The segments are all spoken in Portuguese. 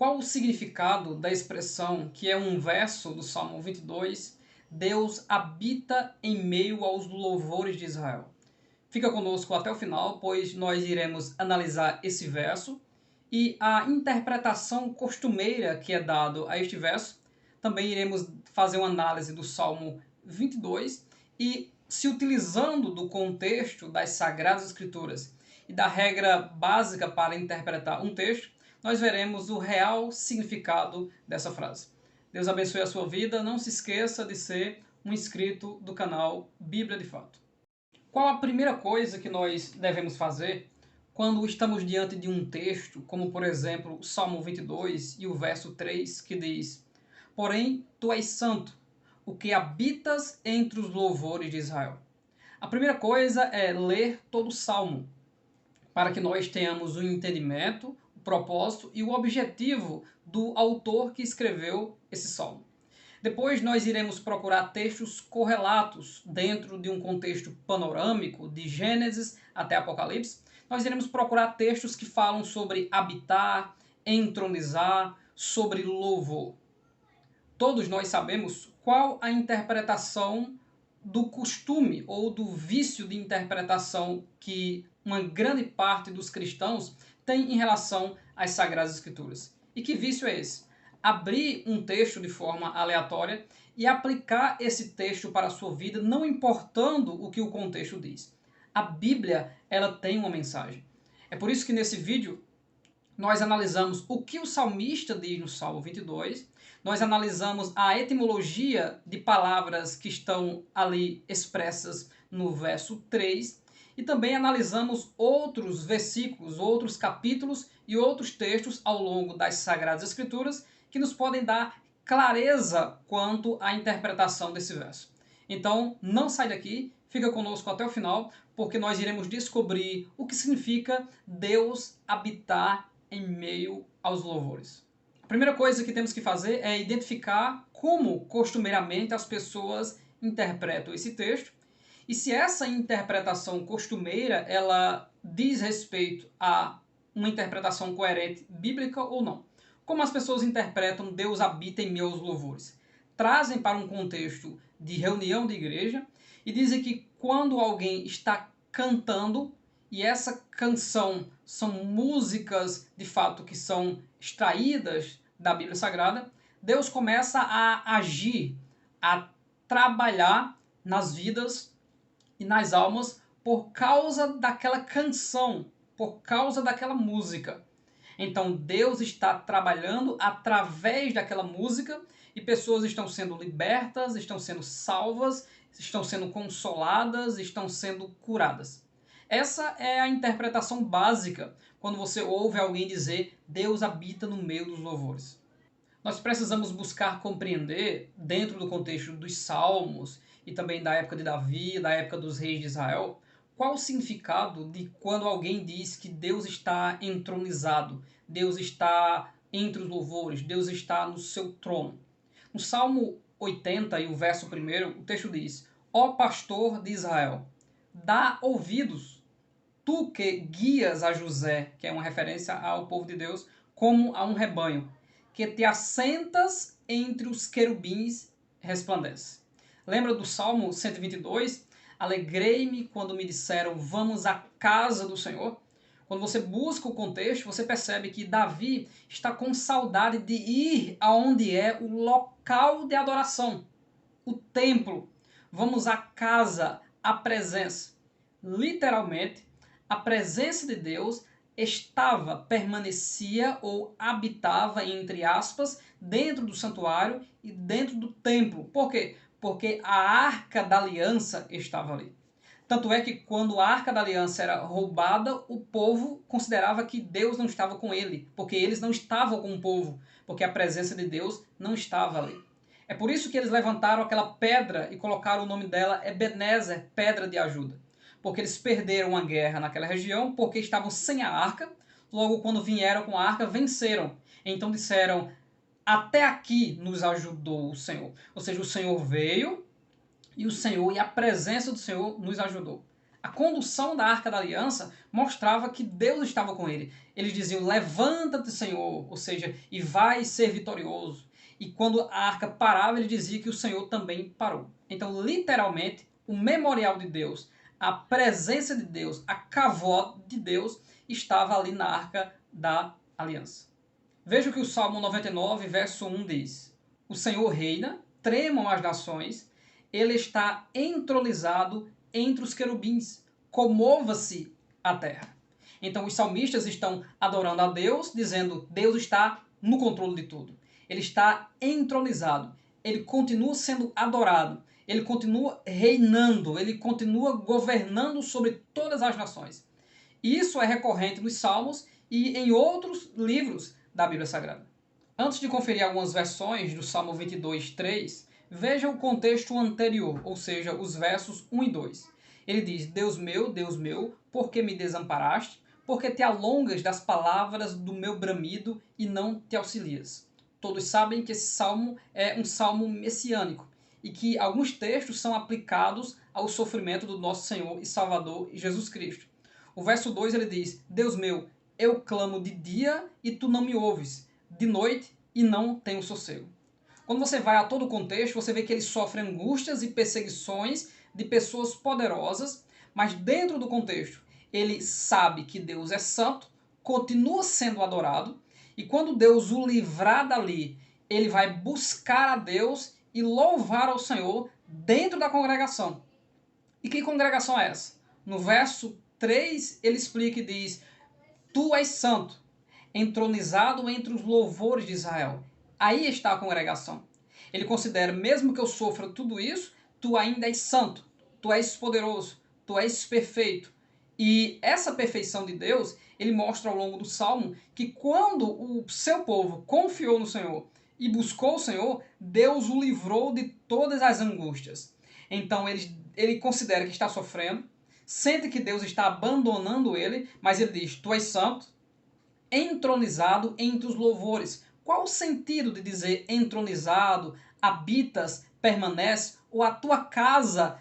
Qual o significado da expressão que é um verso do Salmo 22, Deus habita em meio aos louvores de Israel? Fica conosco até o final, pois nós iremos analisar esse verso e a interpretação costumeira que é dado a este verso. Também iremos fazer uma análise do Salmo 22 e, se utilizando do contexto das Sagradas Escrituras e da regra básica para interpretar um texto, nós veremos o real significado dessa frase. Deus abençoe a sua vida. Não se esqueça de ser um inscrito do canal Bíblia de Fato. Qual a primeira coisa que nós devemos fazer quando estamos diante de um texto, como por exemplo o Salmo 22 e o verso 3, que diz: Porém, tu és santo, o que habitas entre os louvores de Israel. A primeira coisa é ler todo o Salmo, para que nós tenhamos o entendimento, o propósito e o objetivo do autor que escreveu esse Salmo. Depois nós iremos procurar textos correlatos dentro de um contexto panorâmico, de Gênesis até Apocalipse. Nós iremos procurar textos que falam sobre habitar, entronizar, sobre louvor. Todos nós sabemos qual a interpretação do costume ou do vício de interpretação que uma grande parte dos cristãos tem em relação às Sagradas Escrituras. E que vício é esse? Abrir um texto de forma aleatória e aplicar esse texto para a sua vida, não importando o que o contexto diz. A Bíblia, ela tem uma mensagem. É por isso que nesse vídeo nós analisamos o que o salmista diz no Salmo 22, nós analisamos a etimologia de palavras que estão ali expressas no verso 3, e também analisamos outros versículos, outros capítulos e outros textos ao longo das Sagradas Escrituras que nos podem dar clareza quanto à interpretação desse verso. Então, não sai daqui, fica conosco até o final, porque nós iremos descobrir o que significa Deus habitar em meio aos louvores. A primeira coisa que temos que fazer é identificar como costumeiramente as pessoas interpretam esse texto e se essa interpretação costumeira ela diz respeito a uma interpretação coerente bíblica ou não. Como as pessoas interpretam Deus habita em meio aos louvores? Trazem para um contexto de reunião de igreja e dizem que quando alguém está cantando, e essa canção são músicas de fato que são extraídas da Bíblia Sagrada, Deus começa a agir, a trabalhar nas vidas e nas almas por causa daquela canção, por causa daquela música. Então Deus está trabalhando através daquela música e pessoas estão sendo libertas, estão sendo salvas, estão sendo consoladas, estão sendo curadas. Essa é a interpretação básica quando você ouve alguém dizer Deus habita no meio dos louvores. Nós precisamos buscar compreender, dentro do contexto dos Salmos e também da época de Davi, da época dos reis de Israel, qual o significado de quando alguém diz que Deus está entronizado, Deus está entre os louvores, Deus está no seu trono. No Salmo 80 e o verso 1, o texto diz: Ó pastor de Israel, dá ouvidos, tu que guias a José, que é uma referência ao povo de Deus, como a um rebanho, que te assentas entre os querubins, resplandece. Lembra do Salmo 122? Alegrei-me quando me disseram, vamos à casa do Senhor. Quando você busca o contexto, você percebe que Davi está com saudade de ir aonde é o local de adoração, o templo. Vamos à casa, à presença. Literalmente, a presença de Deus estava, permanecia ou habitava, entre aspas, dentro do santuário e dentro do templo. Por quê? Porque a Arca da Aliança estava ali. Tanto é que quando a Arca da Aliança era roubada, o povo considerava que Deus não estava com ele, porque eles não estavam com o povo, porque a presença de Deus não estava ali. É por isso que eles levantaram aquela pedra e colocaram o nome dela Ebenezer, pedra de ajuda. Porque eles perderam a guerra naquela região, porque estavam sem a arca, logo quando vieram com a arca, venceram. Então disseram, até aqui nos ajudou o Senhor. Ou seja, o Senhor veio e o Senhor e a presença do Senhor nos ajudou. A condução da Arca da Aliança mostrava que Deus estava com ele. Eles diziam, levanta-te, Senhor, ou seja, e vai ser vitorioso. E quando a arca parava, ele dizia que o Senhor também parou. Então, literalmente, o memorial de Deus, a presença de Deus, a kavod de Deus, estava ali na Arca da Aliança. Veja o que o Salmo 99, verso 1 diz. O Senhor reina, tremam as nações, ele está entronizado entre os querubins, comova-se a terra. Então os salmistas estão adorando a Deus, dizendo, Deus está no controle de tudo. Ele está entronizado, ele continua sendo adorado, ele continua reinando, ele continua governando sobre todas as nações. Isso é recorrente nos Salmos e em outros livros da Bíblia Sagrada. Antes de conferir algumas versões do Salmo 22, 3, veja o contexto anterior, ou seja, os versos 1 e 2. Ele diz, Deus meu, por que me desamparaste? Porque te alongas das palavras do meu bramido e não te auxilias. Todos sabem que esse salmo é um salmo messiânico e que alguns textos são aplicados ao sofrimento do nosso Senhor e Salvador Jesus Cristo. O verso 2 ele diz, Deus meu, eu clamo de dia e tu não me ouves, de noite e não tenho sossego. Quando você vai a todo o contexto, você vê que ele sofre angústias e perseguições de pessoas poderosas, mas dentro do contexto, ele sabe que Deus é santo, continua sendo adorado, e quando Deus o livrar dali, ele vai buscar a Deus e louvar ao Senhor dentro da congregação. E que congregação é essa? No verso 3, ele explica e diz, tu és santo, entronizado entre os louvores de Israel. Aí está a congregação. Ele considera, mesmo que eu sofra tudo isso, tu ainda és santo, tu és poderoso, tu és perfeito. E essa perfeição de Deus, ele mostra ao longo do Salmo que quando o seu povo confiou no Senhor e buscou o Senhor, Deus o livrou de todas as angústias. Então ele considera que está sofrendo, sente que Deus está abandonando ele, mas ele diz, tu és santo, entronizado entre os louvores. Qual o sentido de dizer entronizado, habitas, permanece, ou a tua casa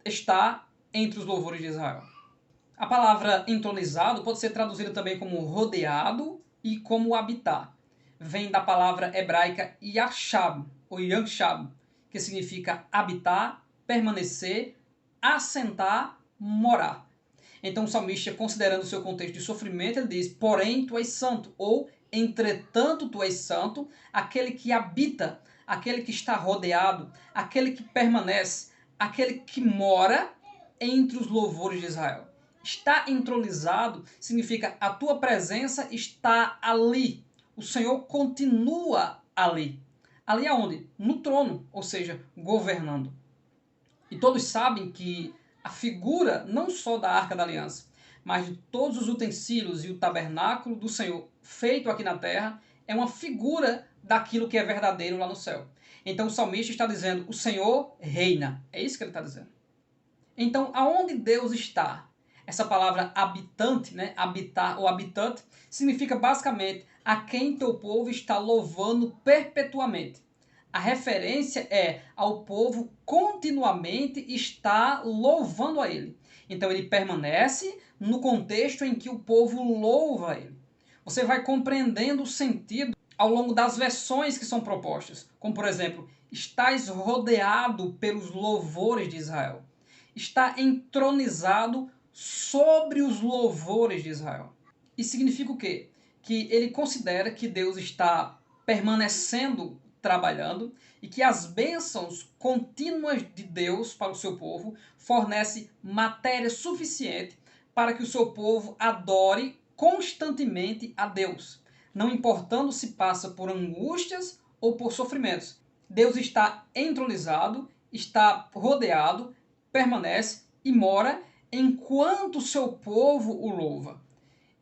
está entre os louvores de Israel? A palavra entronizado pode ser traduzida também como rodeado e como habitar. Vem da palavra hebraica yashab, ou yanshab, que significa habitar, permanecer, assentar, morar. Então o salmista, considerando o seu contexto de sofrimento, ele diz, porém tu és santo, ou entretanto tu és santo, aquele que habita, aquele que está rodeado, aquele que permanece, aquele que mora entre os louvores de Israel. Está entronizado significa a tua presença está ali. O Senhor continua ali. Ali aonde? No trono, ou seja, governando. E todos sabem que a figura não só da Arca da Aliança, mas de todos os utensílios e o tabernáculo do Senhor feito aqui na terra é uma figura daquilo que é verdadeiro lá no céu. Então o salmista está dizendo, o Senhor reina. É isso que ele está dizendo. Então, aonde Deus está? Essa palavra habitante, né? Habitar ou habitante, significa basicamente a quem teu povo está louvando perpetuamente. A referência é ao povo continuamente está louvando a ele. Então ele permanece no contexto em que o povo louva a ele. Você vai compreendendo o sentido ao longo das versões que são propostas. Como por exemplo, estás rodeado pelos louvores de Israel. Está entronizado sobre os louvores de Israel. Isso significa o quê? Que ele considera que Deus está permanecendo trabalhando e que as bênçãos contínuas de Deus para o seu povo fornece matéria suficiente para que o seu povo adore constantemente a Deus, não importando se passa por angústias ou por sofrimentos. Deus está entronizado, está rodeado, permanece e mora enquanto o seu povo o louva.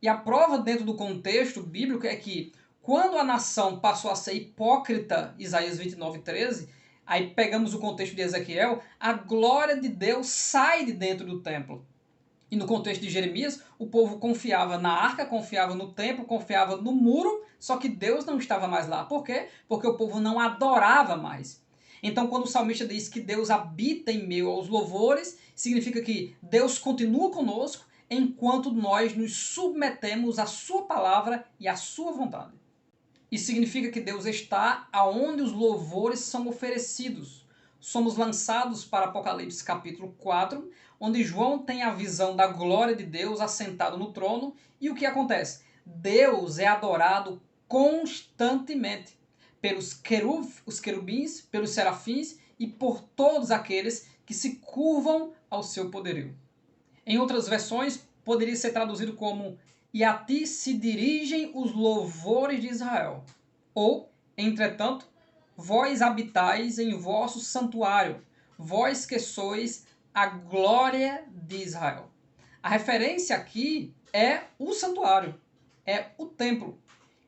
E a prova dentro do contexto bíblico é que quando a nação passou a ser hipócrita, Isaías 29:13, aí pegamos o contexto de Ezequiel, a glória de Deus sai de dentro do templo. E no contexto de Jeremias, o povo confiava na arca, confiava no templo, confiava no muro, só que Deus não estava mais lá. Por quê? Porque o povo não adorava mais. Então, quando o salmista diz que Deus habita em meio aos louvores, significa que Deus continua conosco enquanto nós nos submetemos à sua palavra e à sua vontade. Isso significa que Deus está aonde os louvores são oferecidos. Somos lançados para Apocalipse capítulo 4, onde João tem a visão da glória de Deus assentado no trono. E o que acontece? Deus é adorado constantemente pelos os querubins, pelos serafins e por todos aqueles que se curvam ao seu poderio. Em outras versões, poderia ser traduzido como "E a ti se dirigem os louvores de Israel". Ou, entretanto, vós habitais em vosso santuário, vós que sois a glória de Israel. A referência aqui é o santuário, é o templo.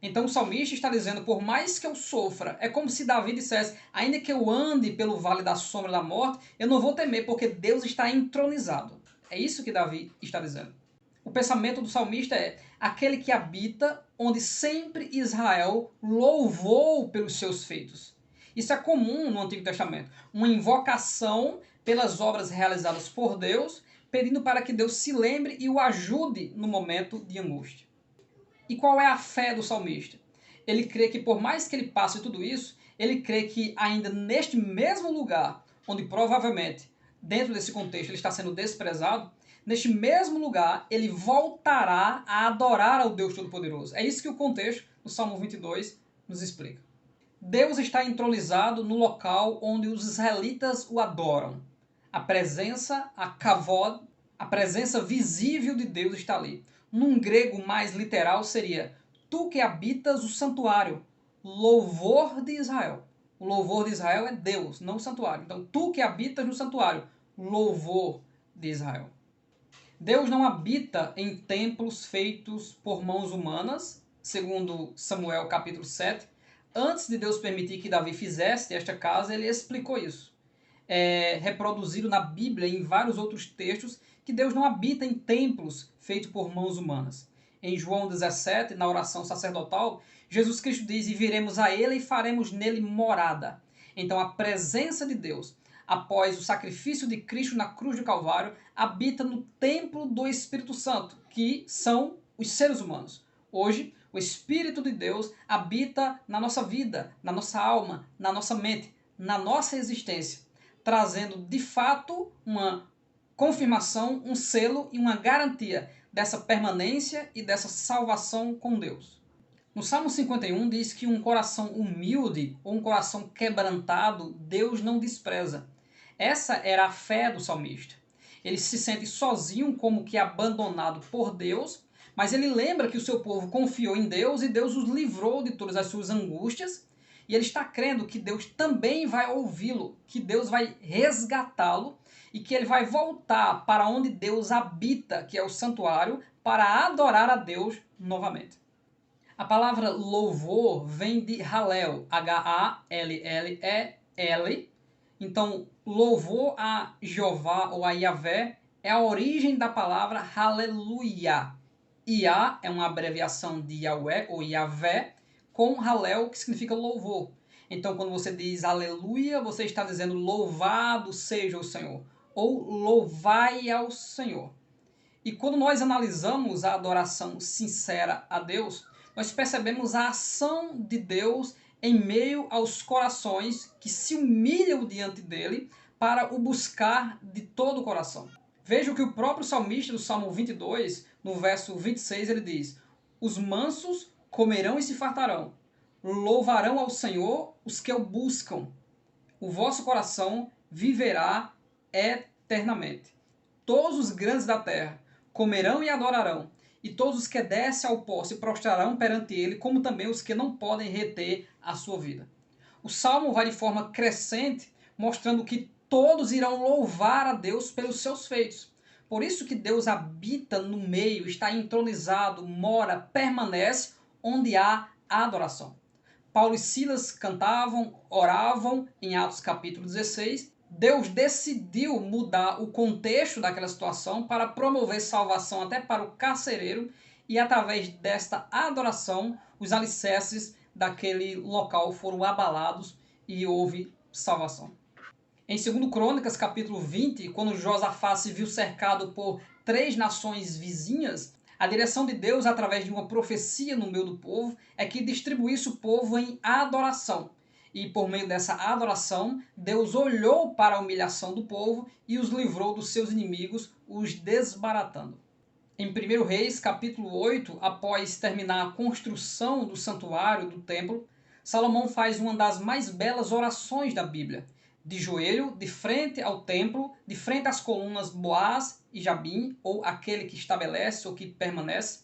Então o salmista está dizendo, por mais que eu sofra, é como se Davi dissesse, ainda que eu ande pelo vale da sombra da morte, eu não vou temer, porque Deus está entronizado. É isso que Davi está dizendo. O pensamento do salmista é aquele que habita onde sempre Israel louvou pelos seus feitos. Isso é comum no Antigo Testamento. Uma invocação pelas obras realizadas por Deus, pedindo para que Deus se lembre e o ajude no momento de angústia. E qual é a fé do salmista? Ele crê que por mais que ele passe tudo isso, ele crê que ainda neste mesmo lugar, onde provavelmente, dentro desse contexto, ele está sendo desprezado, neste mesmo lugar, ele voltará a adorar ao Deus Todo-Poderoso. É isso que o contexto do Salmo 22 nos explica. Deus está entronizado no local onde os israelitas o adoram. A presença, a kavod, a presença visível de Deus está ali. Num grego mais literal seria tu que habitas o santuário, louvor de Israel. O louvor de Israel é Deus, não o santuário. Então, tu que habitas no santuário, louvor de Israel. Deus não habita em templos feitos por mãos humanas, segundo Samuel capítulo 7. Antes de Deus permitir que Davi fizesse esta casa, ele explicou isso. É reproduzido na Bíblia e em vários outros textos que Deus não habita em templos feitos por mãos humanas. Em João 17, na oração sacerdotal, Jesus Cristo diz, e viremos a ele e faremos nele morada. Então a presença de Deus, após o sacrifício de Cristo na cruz do Calvário, habita no templo do Espírito Santo, que são os seres humanos. Hoje, o Espírito de Deus habita na nossa vida, na nossa alma, na nossa mente, na nossa existência, trazendo de fato uma confirmação, um selo e uma garantia dessa permanência e dessa salvação com Deus. No Salmo 51 diz que um coração humilde ou um coração quebrantado, Deus não despreza. Essa era a fé do salmista. Ele se sente sozinho, como que abandonado por Deus, mas ele lembra que o seu povo confiou em Deus e Deus os livrou de todas as suas angústias. E ele está crendo que Deus também vai ouvi-lo, que Deus vai resgatá-lo e que ele vai voltar para onde Deus habita, que é o santuário, para adorar a Deus novamente. A palavra louvor vem de Hallel, H-A-L-L-E-L. Então, louvor a Jeová ou a Yahvé é a origem da palavra Aleluia. Iá é uma abreviação de Yahweh ou Yahvé, com Hallel, que significa louvor. Então, quando você diz aleluia, você está dizendo louvado seja o Senhor, ou louvai ao Senhor. E quando nós analisamos a adoração sincera a Deus, nós percebemos a ação de Deus em meio aos corações que se humilham diante dele para o buscar de todo o coração. Veja o que o próprio salmista do Salmo 22, no verso 26, ele diz: os mansos comerão e se fartarão, louvarão ao Senhor os que o buscam. O vosso coração viverá eternamente. Todos os grandes da terra comerão e adorarão, e todos os que descem ao pó se prostrarão perante ele, como também os que não podem reter a sua vida. O Salmo vai de forma crescente, mostrando que todos irão louvar a Deus pelos seus feitos. Por isso que Deus habita no meio, está entronizado, mora, permanece onde há adoração. Paulo e Silas cantavam, oravam em Atos capítulo 16. Deus decidiu mudar o contexto daquela situação para promover salvação até para o carcereiro e através desta adoração os alicerces daquele local foram abalados e houve salvação. Em 2 Crônicas, capítulo 20, quando Josafá se viu cercado por 3 nações vizinhas, a direção de Deus, através de uma profecia no meio do povo, é que distribuísse o povo em adoração. E por meio dessa adoração, Deus olhou para a humilhação do povo e os livrou dos seus inimigos, os desbaratando. Em 1 Reis, capítulo 8, após terminar a construção do santuário, do templo, Salomão faz uma das mais belas orações da Bíblia. De joelho, de frente ao templo, de frente às colunas Boaz e Jabim, ou aquele que estabelece ou que permanece,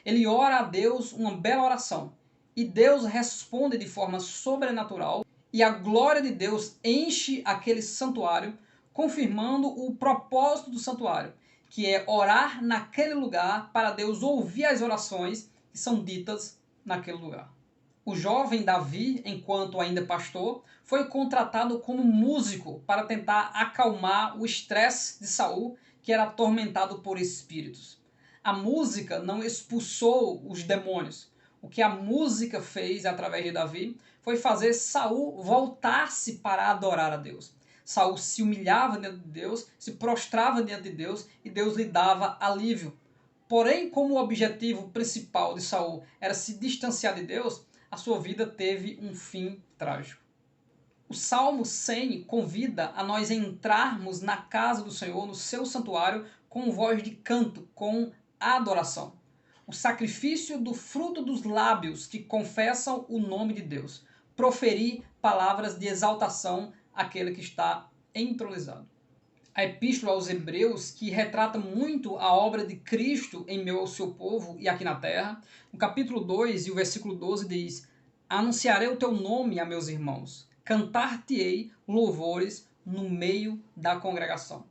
ele ora a Deus uma bela oração. E Deus responde de forma sobrenatural, e a glória de Deus enche aquele santuário, confirmando o propósito do santuário, que é orar naquele lugar para Deus ouvir as orações que são ditas naquele lugar. O jovem Davi, enquanto ainda pastor, foi contratado como músico para tentar acalmar o estresse de Saul, que era atormentado por espíritos. A música não expulsou os demônios. O que a música fez através de Davi foi fazer Saul voltar-se para adorar a Deus. Saul se humilhava diante de Deus, se prostrava diante de Deus e Deus lhe dava alívio. Porém, como o objetivo principal de Saul era se distanciar de Deus, a sua vida teve um fim trágico. O Salmo 100 convida a nós entrarmos na casa do Senhor, no seu santuário, com voz de canto, com adoração. O sacrifício do fruto dos lábios que confessam o nome de Deus. Proferir palavras de exaltação àquele que está entronizado. A Epístola aos Hebreus, que retrata muito a obra de Cristo em meio ao seu povo e aqui na terra, no capítulo 2 e o versículo 12 diz: Anunciarei o teu nome a meus irmãos, cantar-te-ei louvores no meio da congregação.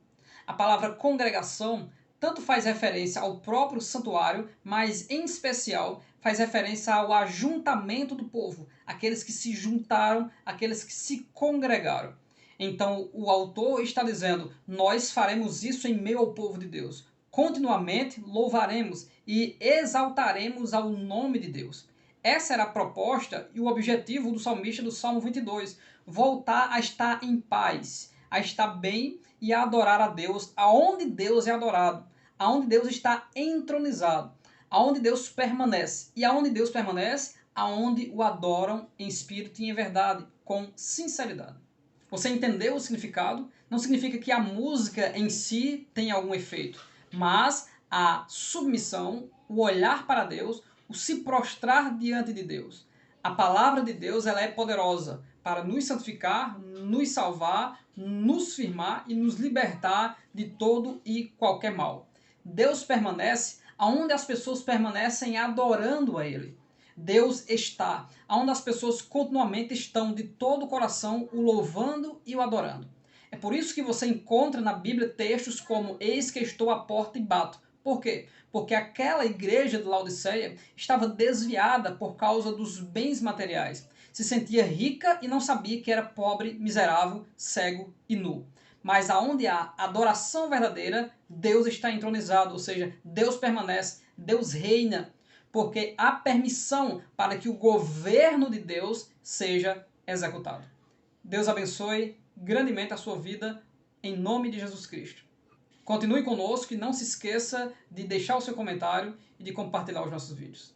A palavra congregação tanto faz referência ao próprio santuário, mas em especial faz referência ao ajuntamento do povo, aqueles que se juntaram, aqueles que se congregaram. Então o autor está dizendo, nós faremos isso em meio ao povo de Deus. Continuamente louvaremos e exaltaremos ao nome de Deus. Essa era a proposta e o objetivo do salmista do Salmo 22. Voltar a estar em paz, a estar bem e a adorar a Deus aonde Deus é adorado, aonde Deus está entronizado, aonde Deus permanece. E aonde Deus permanece, aonde o adoram em espírito e em verdade, com sinceridade. Você entendeu o significado? Não significa que a música em si tem algum efeito, mas a submissão, o olhar para Deus, o se prostrar diante de Deus. A palavra de Deus ela é poderosa para nos santificar, nos salvar, nos firmar e nos libertar de todo e qualquer mal. Deus permanece onde as pessoas permanecem adorando a Ele. Deus está onde as pessoas continuamente estão de todo o coração o louvando e o adorando. É por isso que você encontra na Bíblia textos como eis que estou à porta e bato. Por quê? Porque aquela igreja de Laodiceia estava desviada por causa dos bens materiais. Se sentia rica e não sabia que era pobre, miserável, cego e nu. Mas aonde há adoração verdadeira, Deus está entronizado, ou seja, Deus permanece, Deus reina, porque há permissão para que o governo de Deus seja executado. Deus abençoe grandemente a sua vida, em nome de Jesus Cristo. Continue conosco e não se esqueça de deixar o seu comentário e de compartilhar os nossos vídeos.